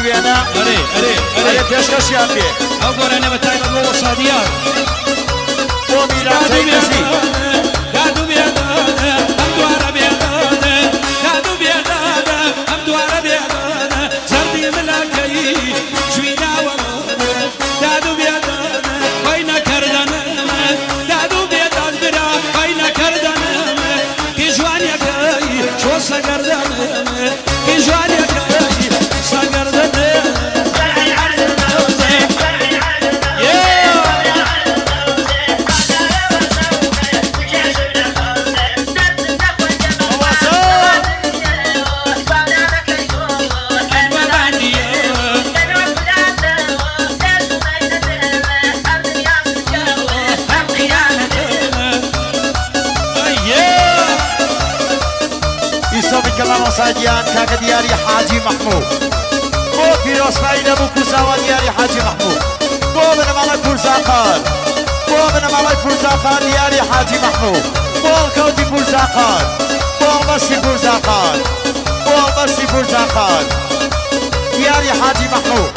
وێنە ئەرێ پێشکەشیان بێ ئەو گۆرانە بە تایبەت بۆ وەسادیان بۆ میراتەی نەزی دادو بێدادە ئەم دوارە بێدادە دادو بێدادە ئەم دوارە بێدادە زەردی ملاکەی شوی داوەمە دادو بێدادە وای نەکردنەمە دادو بێداد برا وای نەکردنەمە کی جوانیەکەی شۆ سەگەردەمە کی جوانیەکەی سەگەردەمە سادیان کاکە دیاری حاجی محمود بۆ پیرۆسمایی نەبوو کوزاوە دیاری حاجی محمود بۆ بنەماڵی پورزاقار بۆ بنەماڵی پورزاقار دیاری حاجی محمود بۆ کەوتی پورزاقار بۆ مەسی پورزاقار بۆ مەسی پورزاقار دیاری حاجی محمود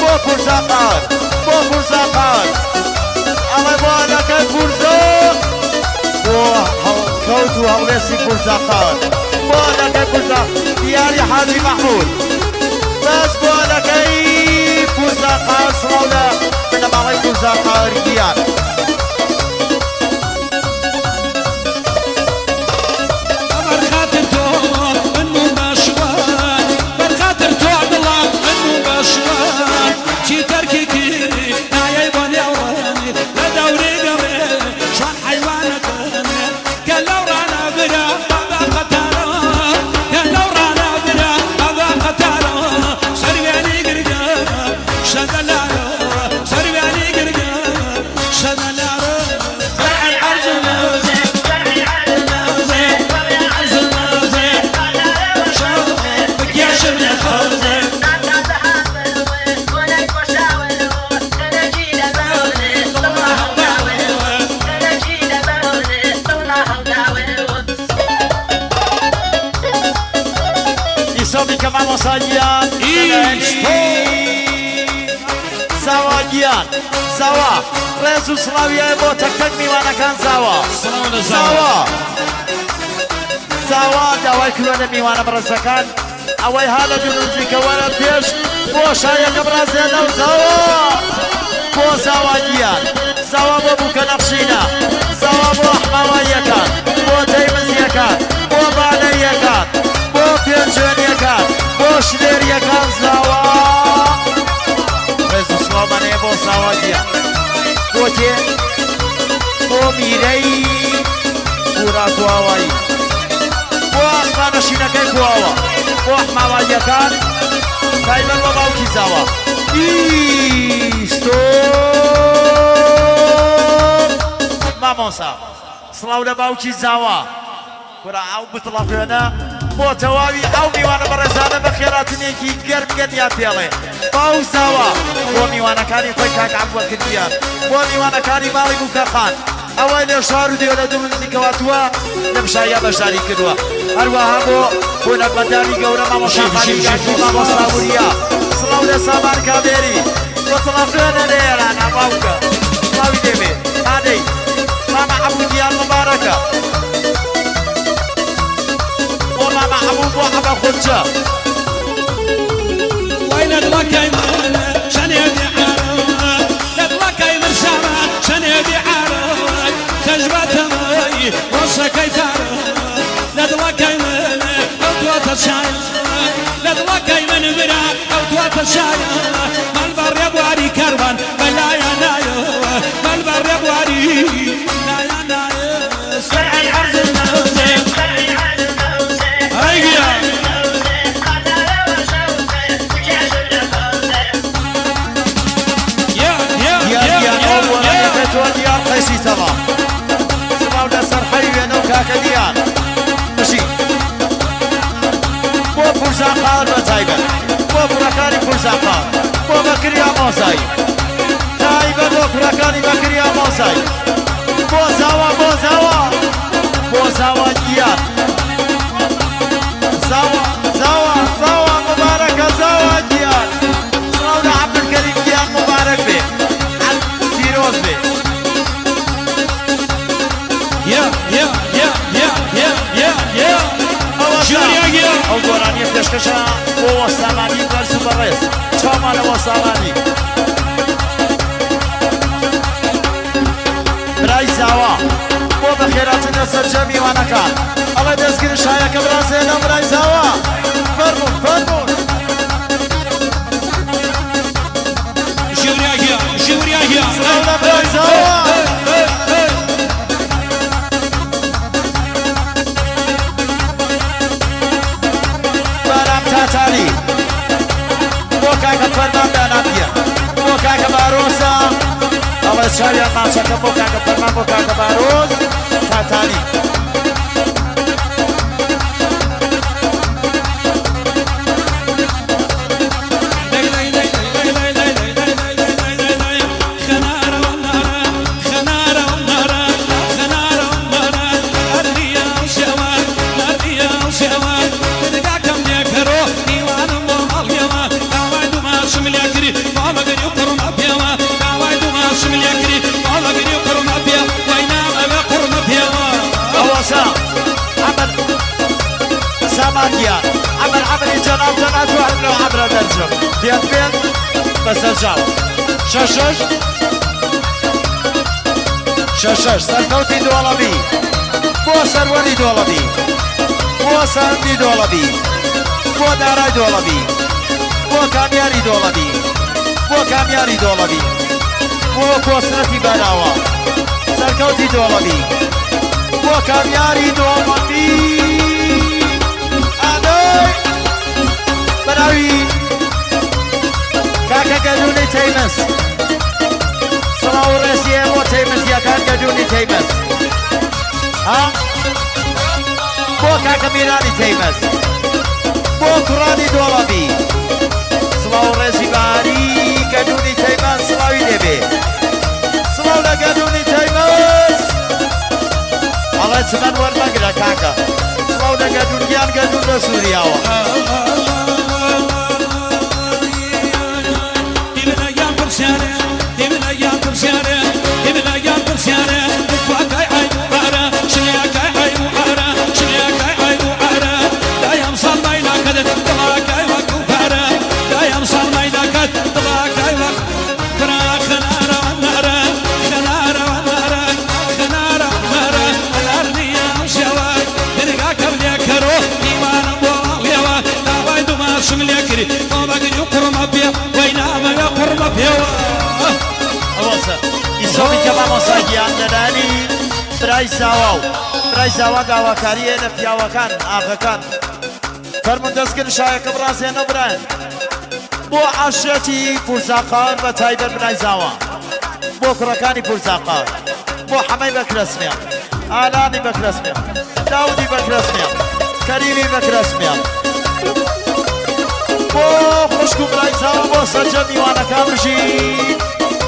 بۆ پورزاقار بۆ پورزاقار ئەڵێ بۆ ئەلەکەی پورزۆق بۆ کەوت و هەڵوێستی پورزاقار بولك بوزا دياري حاجي محمود بس بولك اي بوزا قاص رولا من معي بوزا قاري ديار برخاطر تو انو باشوان برخاطر تو عبد الله انو باشوان شي تركي كيري نايا يباني عواني لدوري قمي شان حيوانك قال لو رانا برا كمان وصاجيان زواجيان زوا رئيس سلاوية بو تكتك ميوانا كان زوا زوا دواي كلنا ميوانا برزكان اوي هذا جنوزي كوانا بيش بو شايا كبرازينا وزوا بو زواجيان زوا بو كنقشينا زوا بو احماوية بو تيمزية كان بو بعلية كان بو بيرجونية كان بو شليرية كان زوا رئيس سلامانية بو زواجيان بو تي بو ميري بورا كواواي بو اخمانا شينكي كواوا بو احماوية كان دايما باباوكي زوا مامۆسا سڵاو لە باوکی زاوا وەرە ئەو بتڵەفێنە بۆ تەواوی ئەو میوانە بەڕێزانە بە خێراتنێکی گەرم گەنیان پێڵێ باو زاوا بۆ میوانەکانی خۆی کاک عەبدوڵڵا کردیان بۆ میوانەکانی ماڵی بووکەخان ئەوەی لە شار و دێوە لە دوو نزیکەواتووە لەم شایە بەشداری کردووە هەروەها بۆ هونەرمەندانی گەورە مامۆستا خالیگاکی مامۆستا وریا سڵاو لە سامان کابێری بۆ تڵەفێنە لە ئێرانە باوکە سڵاوی دێبێ ئادەی ماما عبوديان مباركة وماما عبود وحبا خدشة وين لك يمن شان يبي عارك لك يمن شامك شان يبي عارك تجبت مي وصك يتارك لك يمن او توات الشاير لك يمن برا او توات الشاير مالبر يبواري كربان بلا يا نايو مالبر يبواري سرعي عرض النوزي هيا ديار قيسي سما سما ولا سرحي وينو كاكا ديار مشي بو فرزاقار بتايبة بو بركاني فرزاقار بو بكريا موساي تايبة بو بركاني بكريا موساي بو زاوا بو زاوا بو زاوا ديار زاوا زاوا زاوا مباركة زاوا ديار چاومان لەوە ساڵانی برای زاوا بۆ بەخێراتن لەسەر جەمی وانەکان ئەڵێ دەستگیری شایەکە برازێنە برای زاوا فەرمون فەرمون ژوریاگیە سڵاو برای زاوا بارام تاتاری بۆ کاکە فەرمان دانابیە بۆ کاکە بارۆسە ئەڵێ چاویان ماچەکە بۆ کاکە فەرمان بۆ کاکە بارۆس تاتاری سامانيان عمل جناب جنات واحد لو عبر درجه بين بس الجاو شش سركوتي دولابي بو سروري دولابي بو سندي دولابي بو داراي دولابي بو كامياري دولابي بو كامياري دولابي بو كوسرتي براوا سركوتي دولابي بو كامياري دولابي بناوي كاكا قدوني تيمس صلاو رسيه مو تيمس يا كان قدوني تيمس ها بو كاكا ميراني تيمس بو كراني دولابي صلاو رسي باري قدوني تيمس صلاوي دبي صلاو لقدوني تيمس الله تمن ورمقرا كاكا صلاو لقدونيان قدون سوريا برای زاوا داواکاریە لە پیاوەکان ئاغەکان فەرمون دەستگرن شایەکە بڕازێنە برایان بۆ عەشرەتی پورزاقان بە تایبەت برای زاوا بۆ کوڕەکانی پورزاقان بۆ حەمەی بەکرەسمیان ئالانی بەکرەسمیان داودی بەکرەسمیان کەریمی بەکرەسمیان بۆ خوشک و برای زاوا بۆ سەرجە میوانەکان بژین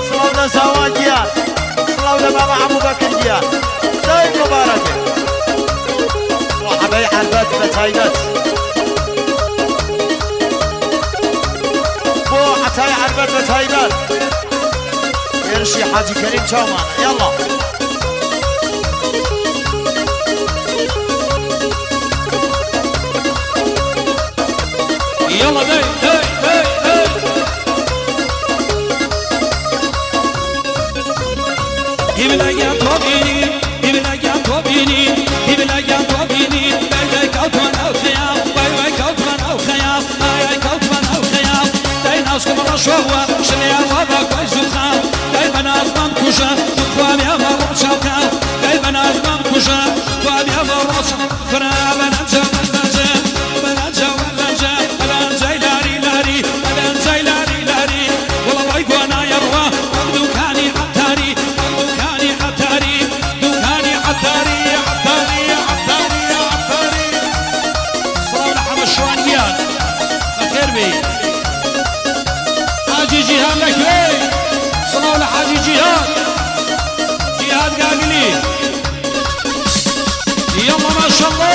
سڵاو لە زاوا گیان سڵاو لە مامە عەموو بەکر گیان دايم مباركة وحباي حربات بتايبات بو حتاي حربات بتايبات يرشي حاجي كريم شومان يلا يلا داي يبلا طبيني يبلا طبيني باي كوتون او خيام باي كوتون او خيام باي كوتون او خيام داي ناس كم رشوه شنيا وابا كويس وخام داي بناس مام كوشا خواب يا مام شوكا داي بناس مام كوشا خواب يا مام فرا بنجا بنجا بنجا لاري بنجا لاري والله باي كوانا يروى دكاني عطاري حاجي جهاد لك ليه صلاة لحاجي جهاد قاقلي يلا ما شاء الله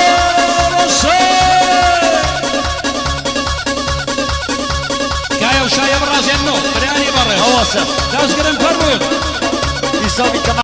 كايا وشايا براسي النو برياني برا هوسه لازم نفرمون يساوي كمان